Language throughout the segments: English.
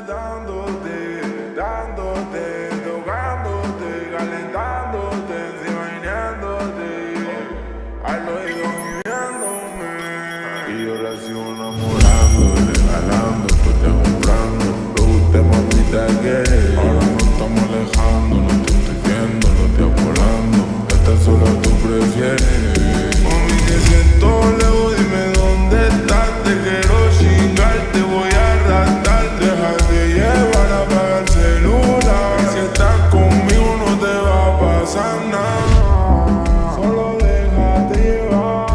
dándote, dándote, tocándote, calentándote, encima viniéndote, al oído gimiéndome. Y yo la sigo enamorando, regalando, pues te comprando. Lo que usted mamita quiere, ahora no estamos alejando, no te estoy viendo, no te volando. Esta sola tú prefieres. Mami, te siento lejos, dime dónde estás. Te quiero chingar, te voy a arrastrar. Déjate llevar, apaga el celular. Y si estás conmigo no te va a pasar nada. Solo déjate llevar.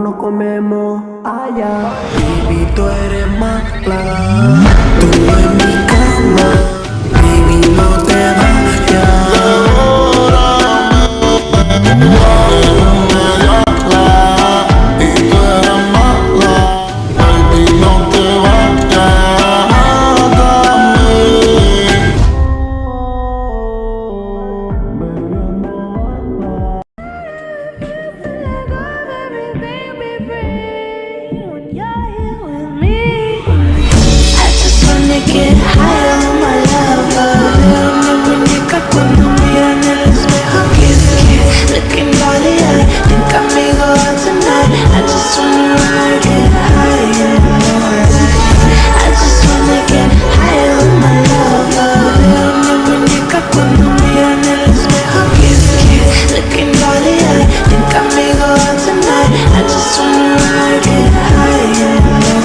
Nos comemos allá. Baby, tú eres mala, tú en mi cama. Baby, no te vayas. Y tú eres mala, baby, no te vayas. Get high on my lava. Veo mi muñeca cuando mira en el espejo. Kiss, kiss, looking body eye. Think amigo tonight. I just wanna ride, get high on my I just wanna get high on my lava. Veo mi muñeca cuando mira en el espejo. Kiss, kiss, looking body eye. Think amigo tonight. I just wanna ride, get high on my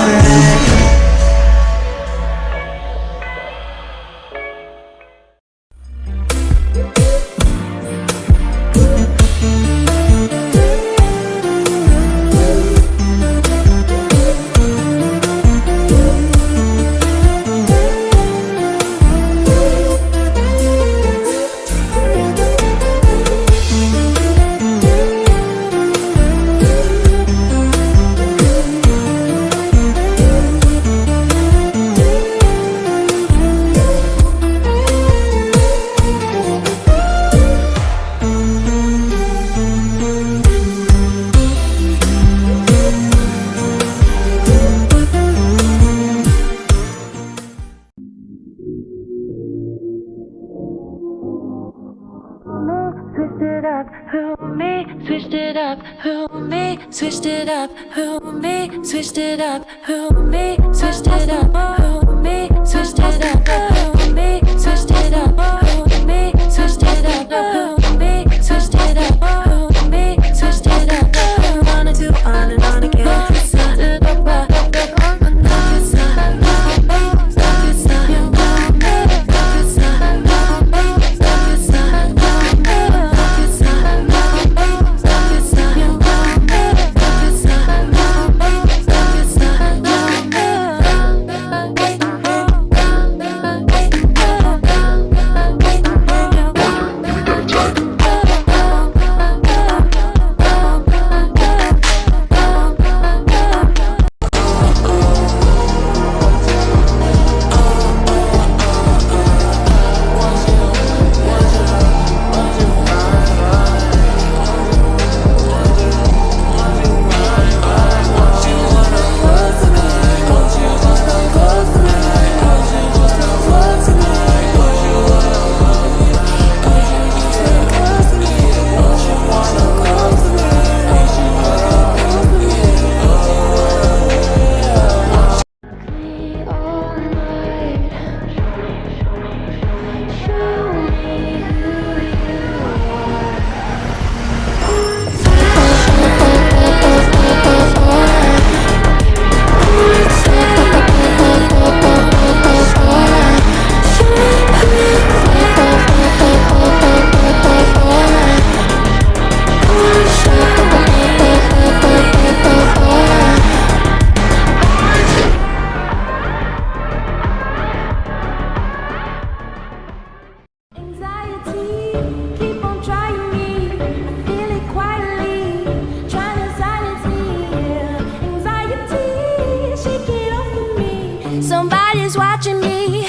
switched it up, who me, switched it up, who me, switched it up, who me, switched it up, who me, switched it up, who me, switched it up, who me, switched it up, who me, switched it up, who me, switched it up, on and two, on and on again. Somebody's watching me.